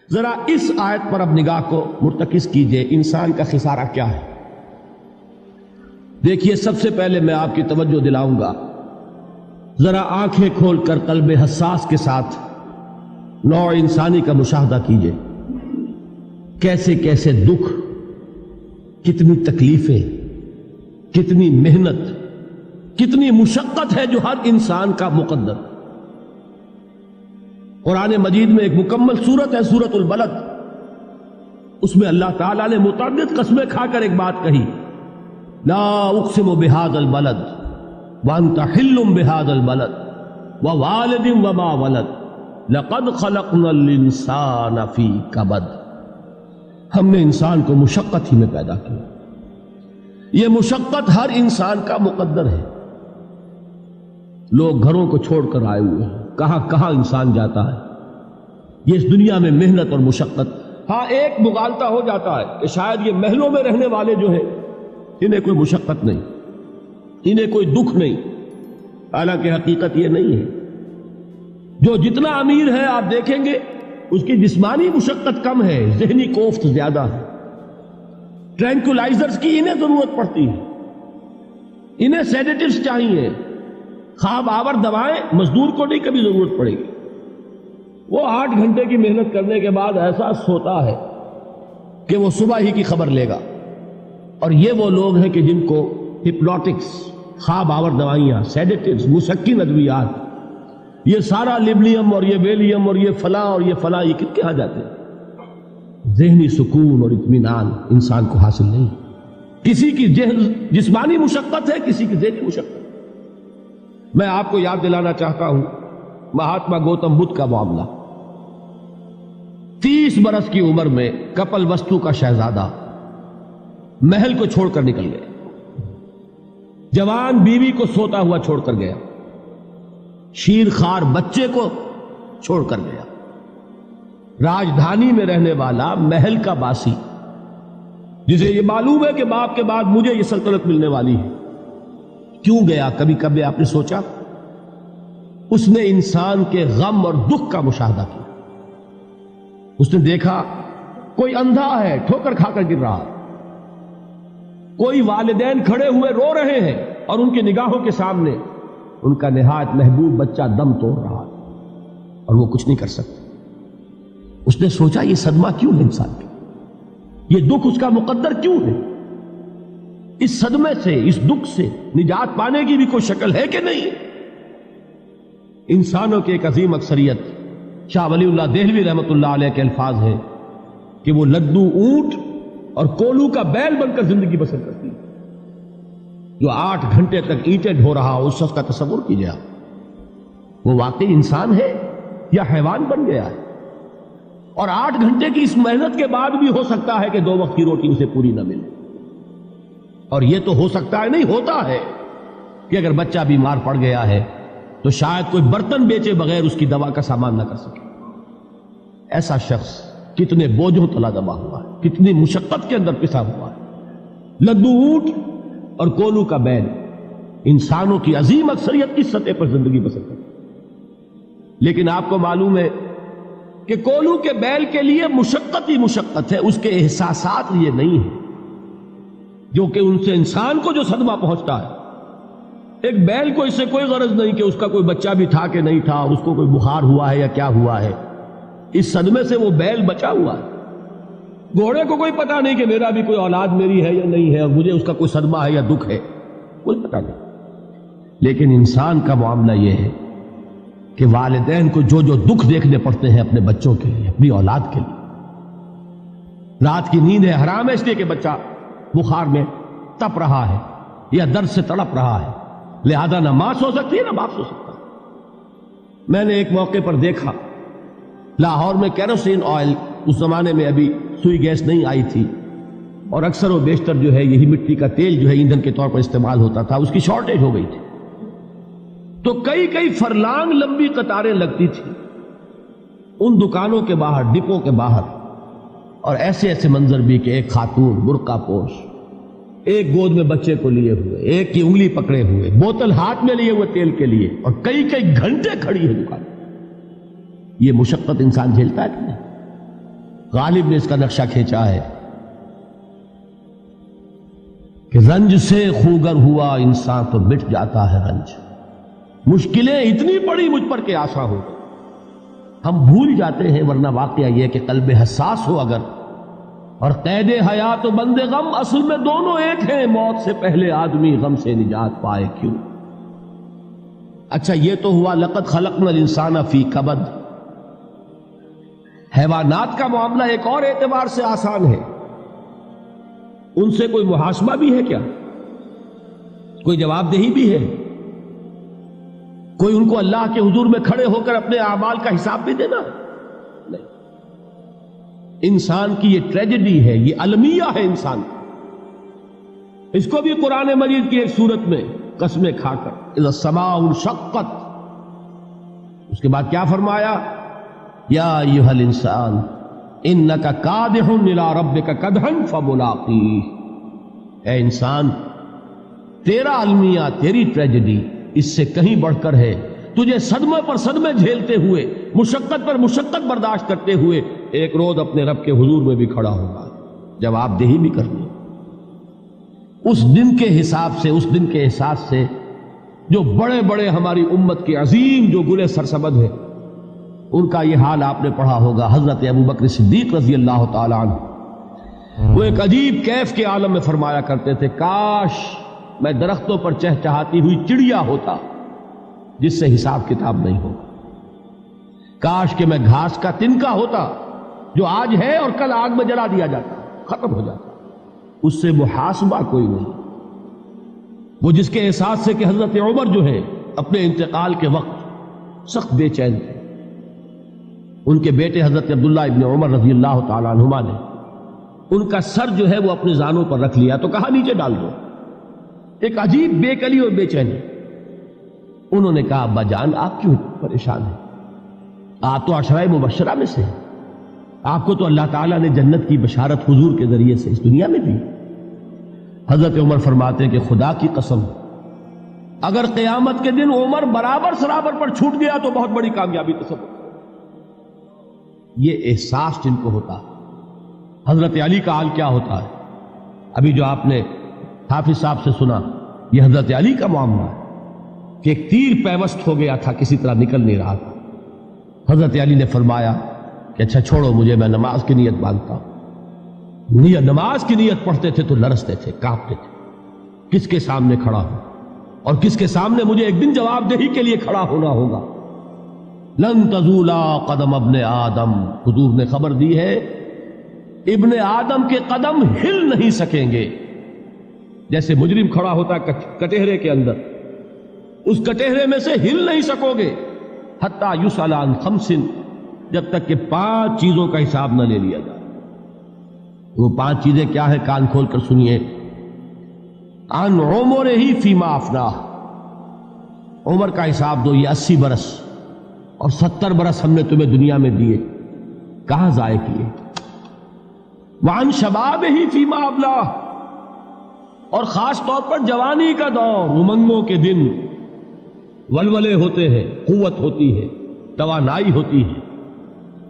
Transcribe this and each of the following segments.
ذرا اس آیت پر اب نگاہ کو مرتکز کیجئے، انسان کا خسارہ کیا ہے؟ دیکھیے، سب سے پہلے میں آپ کی توجہ دلاؤں گا، ذرا آنکھیں کھول کر قلب حساس کے ساتھ نوع انسانی کا مشاہدہ کیجئے، کیسے کیسے دکھ، کتنی تکلیفیں، کتنی محنت، کتنی مشقت ہے جو ہر انسان کا مقدر۔ قرآن مجید میں ایک مکمل سورت ہے، سورت البلد، اس میں اللہ تعالیٰ نے متعدد قسمیں کھا کر ایک بات کہی، لا اقسم بہذا البلد وانت حل بہذا البلد ووالد وما ولد لقد خلقنا الانسان فی کبد۔ ہم نے انسان کو مشقت ہی میں پیدا کیا، یہ مشقت ہر انسان کا مقدر ہے۔ لوگ گھروں کو چھوڑ کر آئے ہوئے ہیں، کہاں کہاں انسان جاتا ہے، یہ اس دنیا میں محنت اور مشقت۔ ہاں، ایک مغالطہ ہو جاتا ہے کہ شاید یہ محلوں میں رہنے والے جو ہیں انہیں کوئی مشقت نہیں، انہیں کوئی دکھ نہیں، حالانکہ حقیقت یہ نہیں ہے۔ جو جتنا امیر ہے آپ دیکھیں گے اس کی جسمانی مشقت کم ہے، ذہنی کوفت زیادہ ہے۔ ٹرینکولائزرز کی انہیں ضرورت پڑتی ہے، انہیں سیڈیٹیوز چاہیے، خواب آور دوائیں مزدور کو نہیں کبھی ضرورت پڑے گی۔ وہ 8 گھنٹے کی محنت کرنے کے بعد احساس ہوتا ہے کہ وہ صبح ہی کی خبر لے گا۔ اور یہ وہ لوگ ہیں کہ جن کو ہپنوٹکس، خواب آور دوائیاں، سیڈیٹیوز، مسکن ادویات، یہ سارا لیبلیم اور یہ ویلیم اور یہ فلاں اور یہ فلاں، یہ کہاں جاتے ہیں؟ ذہنی سکون اور اطمینان انسان کو حاصل نہیں۔ کسی کی جسمانی مشقت ہے، کسی کی ذہنی مشقت۔ میں آپ کو یاد دلانا چاہتا ہوں مہاتما گوتم بدھ کا معاملہ۔ 30 برس کی عمر میں کپل وستو کا شہزادہ محل کو چھوڑ کر نکل گیا، جوان بیوی کو سوتا ہوا چھوڑ کر گیا، شیر خوار بچے کو چھوڑ کر گیا۔ راجدھانی میں رہنے والا محل کا باسی، جسے یہ معلوم ہے کہ باپ کے بعد مجھے یہ سلطنت ملنے والی ہے، کیوں گیا؟ کبھی کبھی آپ نے سوچا؟ اس نے انسان کے غم اور دکھ کا مشاہدہ کیا۔ اس نے دیکھا کوئی اندھا ہے، ٹھوکر کھا کر گر رہا، کوئی والدین کھڑے ہوئے رو رہے ہیں اور ان کی نگاہوں کے سامنے ان کا نہایت محبوب بچہ دم توڑ رہا ہے اور وہ کچھ نہیں کر سکتا۔ اس نے سوچا یہ صدمہ کیوں ہے انسان کا، یہ دکھ اس کا مقدر کیوں ہے؟ اس صدمے سے، اس دکھ سے نجات پانے کی بھی کوئی شکل ہے کہ نہیں؟ انسانوں کی ایک عظیم اکثریت، شاہ ولی اللہ دہلوی رحمۃ اللہ علیہ کے الفاظ ہیں کہ وہ لدو اونٹ اور کولو کا بیل بن کر زندگی بسر کرتی ہے۔ جو 8 گھنٹے تک اینٹیں ڈھو رہا ہو، اس شخص کا تصور کیجیے آپ، وہ واقعی انسان ہے یا حیوان بن گیا ہے؟ اور 8 گھنٹے کی اس محنت کے بعد بھی ہو سکتا ہے کہ 2 وقت کی روٹی اسے پوری نہ ملے۔ اور یہ تو ہو سکتا ہے، نہیں ہوتا ہے کہ اگر بچہ بیمار پڑ گیا ہے تو شاید کوئی برتن بیچے بغیر اس کی دوا کا سامان نہ کر سکے۔ ایسا شخص کتنے بوجھوں تلا دبا ہوا ہے، کتنی مشقت کے اندر پسا ہوا ہے۔ لدو اونٹ اور کولو کا بیل انسانوں کی عظیم اکثریت کی سطح پر زندگی بسر کرتی ہے۔ لیکن آپ کو معلوم ہے کہ کولو کے بیل کے لیے مشقت ہی مشقت ہے، اس کے احساسات یہ نہیں ہیں جو کہ ان سے انسان کو جو صدمہ پہنچتا ہے۔ ایک بیل کو اس سے کوئی غرض نہیں کہ اس کا کوئی بچہ بھی تھا کہ نہیں تھا، اس کو کوئی بخار ہوا ہے یا کیا ہوا ہے، اس صدمے سے وہ بیل بچا ہوا ہے۔ گھوڑے کو کوئی پتہ نہیں کہ میرا بھی کوئی اولاد میری ہے یا نہیں ہے، اور مجھے اس کا کوئی صدمہ ہے یا دکھ ہے، کوئی پتہ نہیں۔ لیکن انسان کا معاملہ یہ ہے کہ والدین کو جو جو دکھ دیکھنے پڑتے ہیں اپنے بچوں کے لیے، اپنی اولاد کے لیے۔ رات کی نیند ہے حرام ہے اس لیے کہ بچہ بخار میں تپ رہا ہے یا درد سے تڑپ رہا ہے، لہذا نہ ماں سو سکتی ہے نہ باپ سو سکتا۔ میں نے ایک موقع پر دیکھا، لاہور میں کیروسین آئل، اس زمانے میں ابھی سوئی گیس نہیں آئی تھی، اور اکثر و بیشتر جو ہے یہی مٹی کا تیل جو ہے ایندھن کے طور پر استعمال ہوتا تھا، اس کی شارٹیج ہو گئی تھی۔ تو کئی فرلانگ لمبی قطاریں لگتی تھی ان دکانوں کے باہر، ڈپوں کے باہر، اور ایسے ایسے منظر بھی کہ ایک خاتون برقع پوش، ایک گود میں بچے کو لیے ہوئے، ایک کی انگلی پکڑے ہوئے، بوتل ہاتھ میں لیے ہوئے تیل کے لیے، اور کئی گھنٹے کھڑی ہے دکان۔ یہ مشقت انسان جھیلتا ہے کہ نہیں؟ غالب نے اس کا نقشہ کھینچا ہے کہ رنج سے خوگر ہوا انسان تو مٹ جاتا ہے رنج. مشکلیں اتنی پڑی مجھ پر کہ آسا ہو. ہم بھول جاتے ہیں، ورنہ واقعہ یہ کہ قلب حساس ہو اگر اور قید حیات و بند غم اصل میں دونوں ایک ہیں. موت سے پہلے آدمی غم سے نجات پائے کیوں. اچھا یہ تو ہوا لقد خلقنا الانسان فی کبد. حیوانات کا معاملہ ایک اور اعتبار سے آسان ہے. ان سے کوئی محاسبہ بھی ہے کیا؟ کوئی جواب دہی بھی ہے؟ کوئی ان کو اللہ کے حضور میں کھڑے ہو کر اپنے اعمال کا حساب بھی دینا؟ نہیں. انسان کی یہ ٹریجڈی ہے، یہ المیہ ہے انسان. اس کو بھی قرآن مجید کی ایک سورت میں قسمیں کھا کر اذا السماء انشقت، اس کے بعد کیا فرمایا؟ یا ایھا الانسان انک کادح الی ربک کدحا فملاقیہ. اے انسان، تیرا المیہ، تیری ٹریجڈی اس سے کہیں بڑھ کر ہے. تجھے صدمے پر صدمے جھیلتے ہوئے، مشقت پر مشقت برداشت کرتے ہوئے ایک روز اپنے رب کے حضور میں بھی کھڑا ہوگا، جواب دہی بھی کرنی. اس دن کے حساب سے، اس دن کے احساس سے جو بڑے بڑے ہماری امت کے عظیم جو گلے سرسبد ہیں، ان کا یہ حال آپ نے پڑھا ہوگا. حضرت ابوبکر صدیق رضی اللہ تعالی عنہ وہ ایک عجیب کیف کے عالم میں فرمایا کرتے تھے، کاش میں درختوں پر چہچہاتی ہوئی چڑیا ہوتا جس سے حساب کتاب نہیں ہوگا. کاش کہ میں گھاس کا تنکا ہوتا جو آج ہے اور کل آگ میں جلا دیا جاتا، ختم ہو جاتا، اس سے محاسبہ کوئی نہیں. وہ جس کے احساس سے کہ حضرت عمر جو ہے اپنے انتقال کے وقت سخت بے چین تھے. ان کے بیٹے حضرت عبداللہ ابن عمر رضی اللہ تعالی عنہما نے ان کا سر جو ہے وہ اپنے زانوں پر رکھ لیا تو کہا نیچے ڈال دو. ایک عجیب بے کلی اور بے چینی. انہوں نے کہا ابا جان آپ کیوں پریشان ہیں؟ آپ تو عشرہ مبشرہ میں سے ہیں. آپ کو تو اللہ تعالیٰ نے جنت کی بشارت حضور کے ذریعے سے اس دنیا میں دی. حضرت عمر فرماتے ہیں کہ خدا کی قسم اگر قیامت کے دن عمر برابر سرابر پر چھوٹ گیا تو بہت بڑی کامیابی تصور. یہ احساس جن کو ہوتا ہے. حضرت علی کا حال کیا ہوتا ہے؟ ابھی جو آپ نے حافظ صاحب سے سنا، یہ حضرت علی کا معاملہ ہے کہ ایک تیر پیوست ہو گیا تھا، کسی طرح نکل نہیں رہا تھا. حضرت علی نے فرمایا کہ اچھا چھوڑو مجھے، میں نماز کی نیت باندھتا ہوں. نماز کی نیت پڑھتے تھے تو لرزتے تھے، کانپتے تھے. کس کے سامنے کھڑا ہوں اور کس کے سامنے مجھے ایک دن جواب دہی کے لیے کھڑا ہونا ہوگا. لن تزولا قدم ابن آدم، حضور نے خبر دی ہے ابن آدم کے قدم ہل نہیں سکیں گے. جیسے مجرم کھڑا ہوتا ہے کٹہرے کے اندر، اس کٹہرے میں سے ہل نہیں سکو گے حتی یسأل عن خمس، جب تک کہ 5 چیزوں کا حساب نہ لے لیا جائے. وہ 5 چیزیں کیا ہے؟ کان کھول کر سنیے. عن عمرہ فیما افناہ، عمر کا حساب دو. یہ 80 برس اور 70 برس ہم نے تمہیں دنیا میں دیے، کہاں ضائع کیے؟ وعن شبابہ فیما ابلاہ، اور خاص طور پر جوانی کا دور، امنگوں کے دن، ولولے ہوتے ہیں، قوت ہوتی ہے، توانائی ہوتی ہے،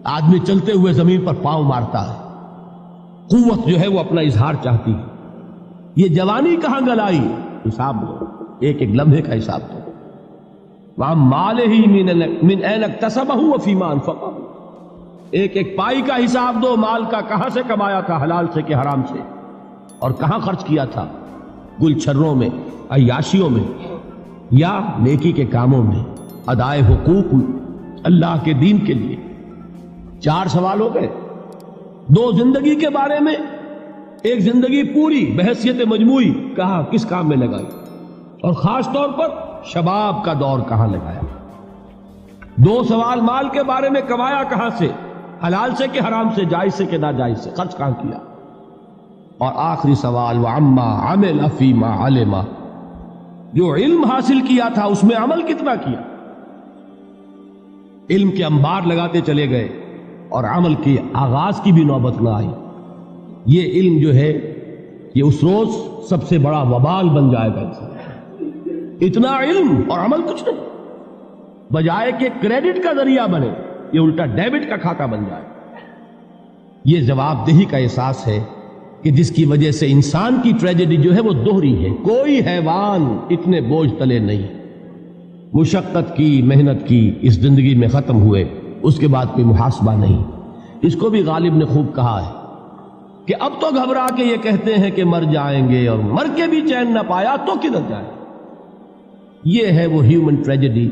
آدمی چلتے ہوئے زمین پر پاؤں مارتا ہے، قوت جو ہے وہ اپنا اظہار چاہتی ہے. یہ جوانی کہاں گلائی؟ حساب دو، ایک ایک لمحے کا حساب دو. وَعَن مَالِهِ مِنْ أَيْنَ اكْتَسَبَهُ وَفِيمَا أَنْفَقَهُ، ایک ایک پائی کا حساب دو. مال کا کہاں سے کمایا تھا، حلال سے کہ حرام سے، اور کہاں خرچ کیا تھا، گل چھروں میں، عیاشیوں میں، یا نیکی کے کاموں میں، ادائے حقوق اللہ کے دین کے لیے. 4 سوال ہو گئے. 2 زندگی کے بارے میں، ایک زندگی پوری بحیثیت مجموعی کہاں کس کام میں لگائی، اور خاص طور پر شباب کا دور کہاں لگایا. 2 سوال مال کے بارے میں، کمایا کہاں سے، حلال سے کہ حرام سے، جائز سے کہ ناجائز سے، خرچ کہاں کیا. اور آخری سوال وَعَمَّا عَمِلَ فِيمَا عَلِمَ، جو علم حاصل کیا تھا اس میں عمل کتنا کیا. علم کے انبار لگاتے چلے گئے اور عمل کے آغاز کی بھی نوبت نہ آئی. یہ علم جو ہے یہ اس روز سب سے بڑا وبال بن جائے گا. اتنا علم اور عمل کچھ نہیں، بجائے کہ کریڈٹ کا ذریعہ بنے یہ الٹا ڈیبٹ کا کھاتا بن جائے. یہ جواب دہی کا احساس ہے کہ جس کی وجہ سے انسان کی ٹریجڈی جو ہے وہ دوہری ہے. کوئی حیوان اتنے بوجھ تلے نہیں. مشقت کی، محنت کی، اس زندگی میں ختم ہوئے، اس کے بعد کوئی محاسبہ نہیں. اس کو بھی غالب نے خوب کہا ہے کہ اب تو گھبرا کے یہ کہتے ہیں کہ مر جائیں گے، اور مر کے بھی چین نہ پایا تو کدھر جائیں. یہ ہے وہ ہیومن ٹریجڈی